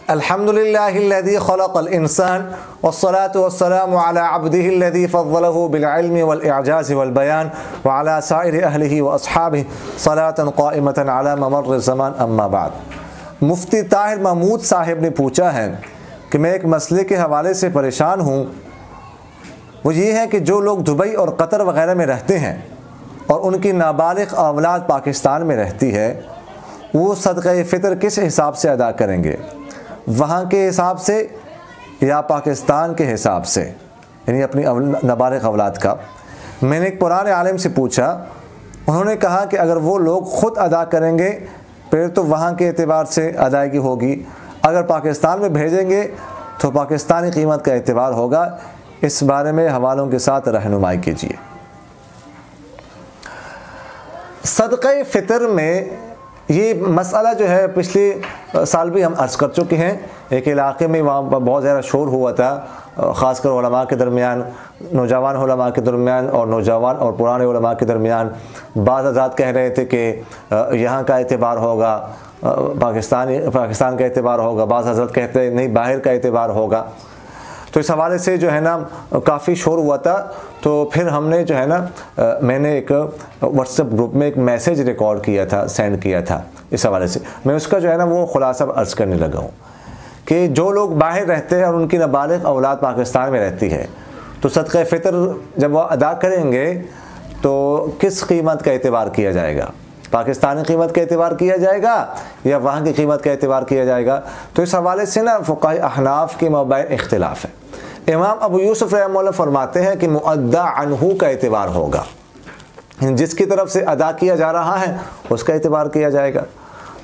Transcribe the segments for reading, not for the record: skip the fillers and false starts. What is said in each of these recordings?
الحمد لله الذي خلق الإنسان والصلاة والسلام على عبده الذي فضله بالعلم والإعجاز والبيان وعلى سائر أهله وأصحابه صلاة قائمة على ممر الزمان أما بعد۔ مفتی طاہر محمود صاحب نے پوچھا ہے کہ میں ایک مسئلے کے حوالے سے پریشان ہوں، وہ یہ ہے کہ جو لوگ دبئی اور قطر وغیرہ میں رہتے ہیں اور ان کی نابالغ اولاد پاکستان میں رہتی ہے، وہ صدقہ فطر کس حساب سے ادا کریں گے؟ وہاں کے حساب سے یا پاکستان کے حساب سے، یعنی اپنی نابالغ اولاد کا؟ میں نے ایک پرانے عالم سے پوچھا، انہوں نے کہا کہ اگر وہ لوگ خود ادا کریں گے پھر تو وہاں کے اعتبار سے ادائیگی ہوگی، اگر پاکستان میں بھیجیں گے تو پاکستانی قیمت کا اعتبار ہوگا۔ اس بارے میں حوالوں کے ساتھ رہنمائی کیجیے۔ صدقہ فطر میں یہ مسئلہ جو ہے پچھلے سال بھی ہم عرض کر چکے ہیں۔ ایک علاقے میں وہاں بہت زیادہ شور ہوا تھا، خاص کر علماء کے درمیان، نوجوان علماء کے درمیان اور نوجوان اور پرانے علماء کے درمیان۔ بعض حضرات کہہ رہے تھے کہ یہاں کا اعتبار ہوگا، پاکستان کا اعتبار ہوگا، بعض حضرات کہتے ہیں نہیں باہر کا اعتبار ہوگا۔ تو اس حوالے سے جو ہے نا کافی شور ہوا تھا، تو پھر ہم نے جو ہے نا میں نے ایک واٹس ایپ گروپ میں ایک میسیج ریکارڈ کیا تھا، سینڈ کیا تھا اس حوالے سے۔ میں اس کا جو ہے نا وہ خلاصہ عرض کرنے لگا ہوں کہ جو لوگ باہر رہتے ہیں اور ان کی نابالغ اولاد پاکستان میں رہتی ہے، تو صدقہ فطر جب وہ ادا کریں گے تو کس قیمت کا اعتبار کیا جائے گا؟ پاکستانی قیمت کا اعتبار کیا جائے گا یا وہاں کی قیمت کا اعتبار کیا جائے گا؟ تو اس حوالے سے نا فقہاء احناف کے مابین اختلاف ہے۔ امام ابو یوسف رحمہ اللہ فرماتے ہیں کہ مؤدّع عنہ کا اعتبار ہوگا، جس کی طرف سے ادا کیا جا رہا ہے اس کا اعتبار کیا جائے گا۔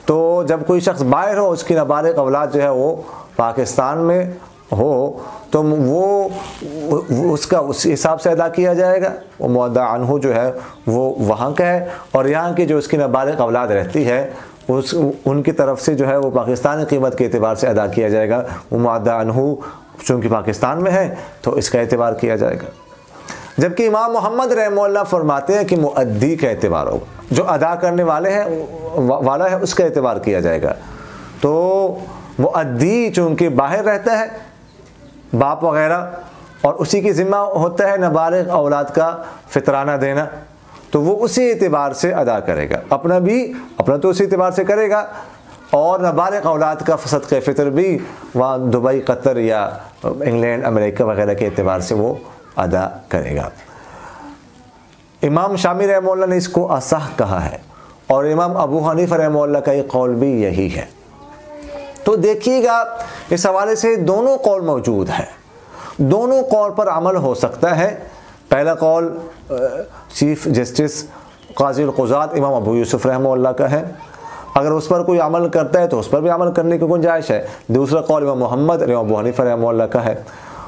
تو جب کوئی شخص باہر ہو، اس کی نابالغ اولاد جو ہے وہ پاکستان میں ہو، تو وہ اس کا اس حساب سے ادا کیا جائے گا۔ وہ مؤدّع عنہ جو ہے وہ وہاں کا ہے، اور یہاں کی جو اس کی نابالغ اولاد رہتی ہے ان کی طرف سے جو ہے وہ پاکستانی قیمت کے اعتبار سے ادا کیا جائے گا۔ وہ مؤدّع عنہ چونکہ پاکستان میں ہے تو اس کا اعتبار کیا جائے گا۔ جبکہ امام محمد رحمہ اللہ فرماتے ہیں کہ مؤدی کا اعتبار ہوگا، جو ادا کرنے والا ہے اس کا اعتبار کیا جائے گا۔ تو مؤدی چونکہ باہر رہتا ہے، باپ وغیرہ، اور اسی کی ذمہ ہوتا ہے نابالغ اولاد کا فطرانہ دینا، تو وہ اسی اعتبار سے ادا کرے گا، اپنا تو اسی اعتبار سے کرے گا، اور نابالغ اولاد کا صدقہ فطر بھی وہاں دبئی، قطر یا انگلینڈ، امریکہ وغیرہ کے اعتبار سے وہ ادا کرے گا۔ امام شامی رحمہ اللہ نے اس کو اصح کہا ہے، اور امام ابو حنیفہ رحمہ اللہ کا یہ قول بھی یہی ہے۔ تو دیکھیے گا اس حوالے سے دونوں قول موجود ہیں، دونوں قول پر عمل ہو سکتا ہے۔ پہلا قول چیف جسٹس قاضی القضات امام ابو یوسف رحمہ اللہ کا ہے، اگر اس پر کوئی عمل کرتا ہے تو اس پر بھی عمل کرنے کی گنجائش ہے۔ دوسرا قول امام محمد امام ابو حنیفہ رحمہ اللہ کا ہے۔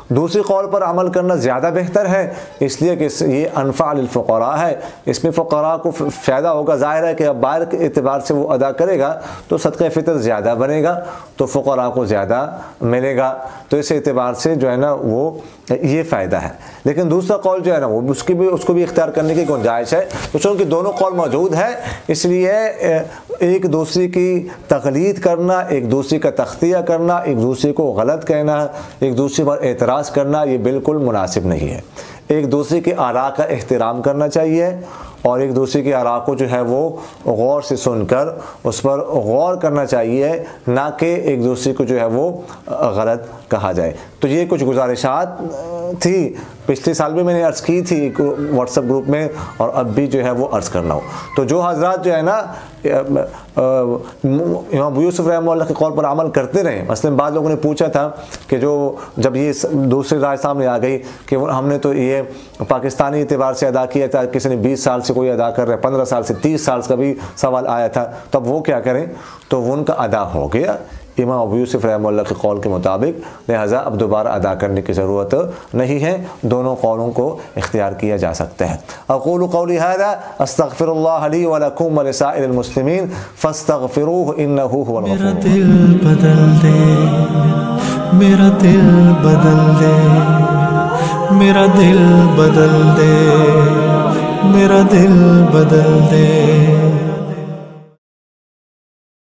دوسری قول پر عمل کرنا زیادہ بہتر ہے، اس لیے کہ یہ انفع للفقراء ہے، اس میں فقراء کو فائدہ ہوگا۔ ظاہر ہے کہ اب باہر کے اعتبار سے وہ ادا کرے گا تو صدقہ فطر زیادہ بنے گا، تو فقراء کو زیادہ ملے گا، تو اس اعتبار سے جو ہے نا وہ یہ فائدہ ہے۔ لیکن دوسرا قول جو ہے نا وہ اس کو بھی اختیار کرنے کی گنجائش ہے، تو چونکہ دونوں قول موجود ہے، اس لیے ایک دوسرے کی تقلید کرنا، ایک دوسرے کا تختیہ کرنا، ایک دوسرے کو غلط کہنا، ایک دوسرے پر اعتراض کرنا، یہ بالکل مناسب نہیں ہے۔ ایک دوسرے کے آراء کا احترام کرنا چاہیے، اور ایک دوسرے کے آراء کو جو ہے وہ غور سے سن کر اس پر غور کرنا چاہیے، نہ کہ ایک دوسرے کو جو ہے وہ غلط کہا جائے۔ تو یہ کچھ گزارشات تھی، پچھلے سال بھی میں نے عرض کی تھی واٹس ایپ گروپ میں، اور اب بھی جو ہے وہ عرض کرنا ہو۔ تو جو حضرات جو ہے نا امام ابو یوسف رحمہ اللہ کے قول پر عمل کرتے رہے، مثلا بعض لوگوں نے پوچھا تھا کہ جب یہ دوسری رائے سامنے آ گئی کہ ہم نے تو یہ پاکستانی اعتبار سے ادا کیا تھا، کسی نے 20 سال سے کوئی ادا کر رہا ہے، 15 سال سے 30 سال کا بھی سوال آیا تھا، تب وہ کیا کریں؟ تو وہ ان کا ادا ہو گیا امام ابو یوسف رحمہ اللہ کے قول کے مطابق، لہٰذا اب دوبارہ ادا کرنے کی ضرورت نہیں ہے، دونوں قولوں کو اختیار کیا جا سکتا ہے۔ اقول قولی ھذا استغفر اللہ لی ولکم ولسائر المسلمین فاستغفروہ انہ ھو الغفور الرحیم۔ میرا دل بدل دے، میرا دل بدل دے، میرا دل بدل دے۔